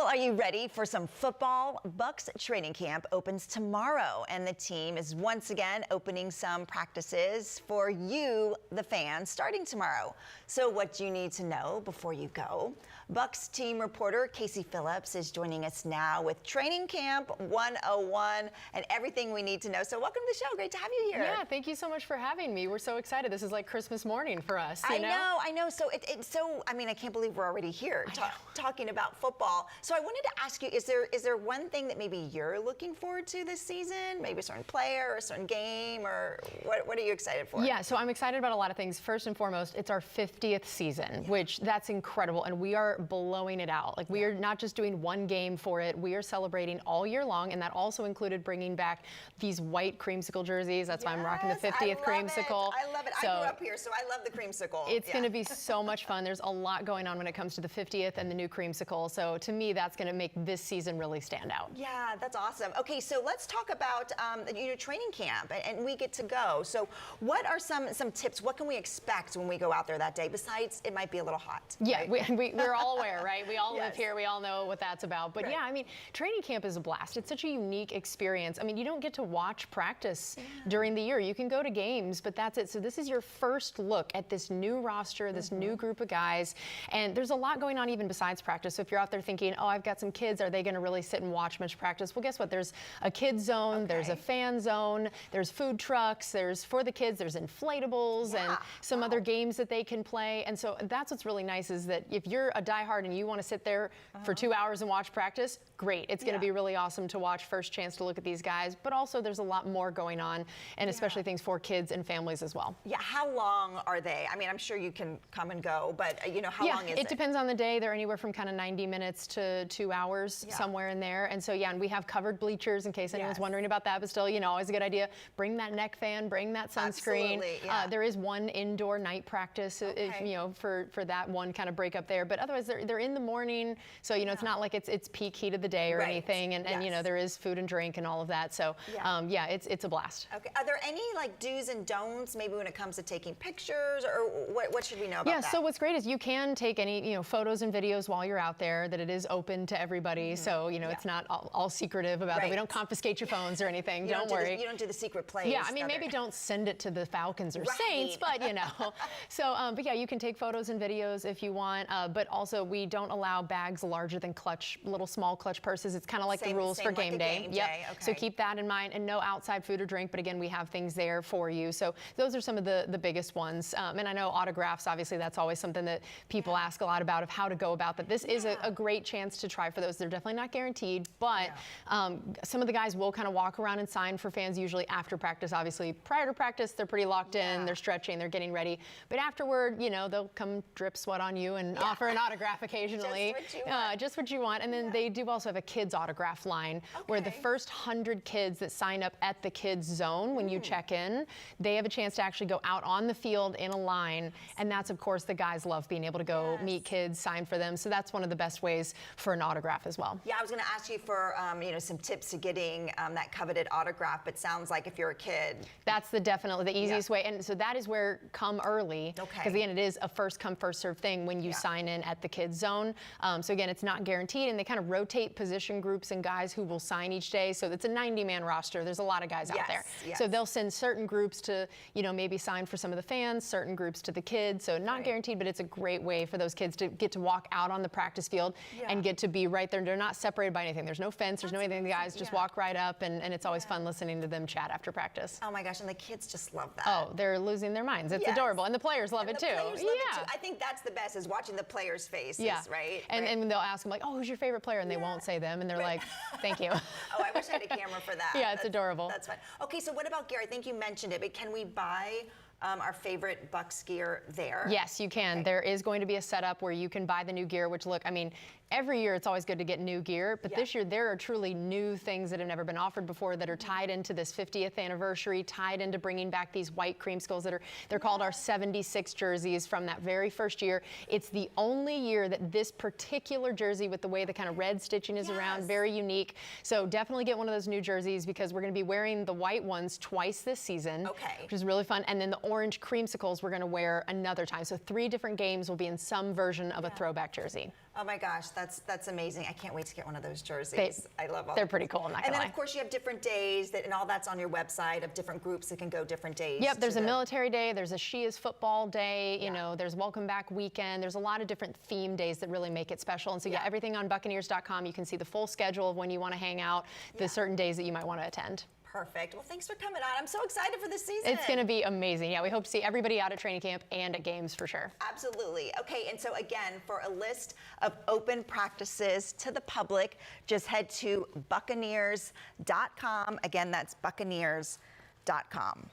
Well, are you ready for some football? Bucs training camp opens tomorrow, and the team is once again opening some practices for you, the fans, starting tomorrow. So what do you need to know before you go? Bucs team reporter Casey Phillips is joining us now with Training Camp 101 and everything we need to know. So welcome to the show. Great to have you here. Yeah, thank you so much for having me. We're so excited. This is like Christmas morning for us. I know. So I can't believe we're already here talking about football. So I wanted to ask you, is there one thing that maybe you're looking forward to this season? Maybe a certain player or a certain game, or what are you excited for? Yeah, so I'm excited about a lot of things. First and foremost, it's our 50th season, which that's incredible, and we are blowing it out. Like, we are not just doing one game for it. We are celebrating all year long, and that also included bringing back these white creamsicle jerseys. That's why I'm rocking the 50th creamsicle. I love it. So, I grew up here, so I love the creamsicle. It's going to be so much fun. There's a lot going on when it comes to the 50th and the new creamsicle. So to me, that's going to make this season really stand out. Yeah, that's awesome. Okay, so let's talk about training camp, and we get to go. So what are some tips? What can we expect when we go out there that day? Besides, it might be a little hot. Yeah, right? we're all aware, right? We all live here. We all know what that's about. But yeah, I mean, training camp is a blast. It's such a unique experience. I mean, you don't get to watch practice during the year. You can go to games, but that's it. So this is your first look at this new roster, this new group of guys. And there's a lot going on even besides practice. So if you're out there thinking, oh, I've got some kids, are they going to really sit and watch much practice? Well, guess what? There's a kids zone, there's a fan zone, there's food trucks, there's for the kids, there's inflatables and some other games that they can play. And so that's what's really nice, is that if you're a diehard and you want to sit there for 2 hours and watch practice, great. It's going to be really awesome to watch. First chance to look at these guys, but also there's a lot more going on, and especially things for kids and families as well. Yeah, how long are they? I mean, I'm sure you can come and go, but how long is it? It depends on the day. They're anywhere from kind of 90 minutes to 2 hours, somewhere in there. And so, and we have covered bleachers in case anyone's wondering about that, but still, always a good idea. Bring that neck fan, bring that sunscreen. There is one indoor night practice, for that one kind of break up there. But otherwise, they're in the morning, so, it's not like it's peak heat of the day or anything. And there is food and drink and all of that. So, it's a blast. Okay. Are there any do's and don'ts maybe when it comes to taking pictures, or what should we know about that? Yeah, so what's great is you can take any, photos and videos while you're out there, that it is open to everybody. So, it's not all secretive about it. We don't confiscate your phones or anything. Don't worry. You don't do the secret plays. Yeah, I mean, maybe don't send it to the Falcons or Saints, but So, but yeah, you can take photos and videos if you want, but also we don't allow bags larger than little small clutch purses. It's kind of like the rules for game day. Okay. So keep that in mind, and no outside food or drink, but again, we have things there for you. So those are some of the biggest ones. And I know autographs, obviously, that's always something that people ask a lot about, of how to go about that. This is a great chance to try for those. They're definitely not guaranteed, but some of the guys will kind of walk around and sign for fans, usually after practice. Obviously, prior to practice, they're pretty locked in, they're stretching, they're getting ready. But afterward, they'll come drip sweat on you and offer an autograph occasionally. Just what you want. And then they do also have a kids autograph line, where the first 100 kids that sign up at the kids zone when you check in, they have a chance to actually go out on the field in a line. And that's, of course, the guys love being able to go meet kids, sign for them. So that's one of the best ways for an autograph as well. Yeah, I was going to ask you for some tips to getting that coveted autograph, but sounds like if you're a kid, that's definitely the easiest way. And so that is where come early, because again, it is a first come first serve thing when you sign in at the kids zone. So again, it's not guaranteed, and they kind of rotate position groups and guys who will sign each day. So it's a 90-man roster. There's a lot of guys out there. So they'll send certain groups to maybe sign for some of the fans, certain groups to the kids. So not guaranteed, but it's a great way for those kids to get to walk out on the practice field and get to be right there. They're not separated by anything. There's no fence. There's no anything. The guys just walk right up, and it's always fun listening to them chat after practice. Oh my gosh, and the kids just love that. Oh, they're losing their minds. It's adorable, and the players love it too. I think that's the best, is watching the players' faces, right? And they'll ask them oh, who's your favorite player? And they won't say them, and they're like, thank you. Oh, I wish I had a camera for that. Yeah, it's adorable. That's fun. Okay, so what about gear? I think you mentioned it, but can we buy our favorite Bucs gear there? Yes, you can. There is going to be a setup where you can buy the new gear, which I mean, every year it's always good to get new gear, but this year there are truly new things that have never been offered before that are tied into this 50th anniversary, tied into bringing back these white creamsicles they're called our 76 jerseys from that very first year. It's the only year that this particular jersey, with the way the kind of red stitching is around, very unique. So definitely get one of those new jerseys, because we're going to be wearing the white ones twice this season, which is really fun. And then the orange creamsicles we're going to wear another time. So 3 different games will be in some version of a throwback jersey. Oh my gosh, that's amazing. I can't wait to get one of those jerseys. I love all They're pretty cool, I'm not And gonna then lie. of course you have different days and all that's on your website of different groups that can go different days. Yep, there's a military day, there's a She Is Football Day, you know, there's Welcome Back Weekend. There's a lot of different theme days that really make it special. And so yeah, everything on Buccaneers.com. You can see the full schedule of when you want to hang out, the certain days that you might want to attend. Perfect. Well, thanks for coming on. I'm so excited for this season. It's going to be amazing. Yeah, we hope to see everybody out at training camp and at games for sure. Absolutely. Okay, and so again, for a list of open practices to the public, just head to Buccaneers.com. Again, that's Buccaneers.com.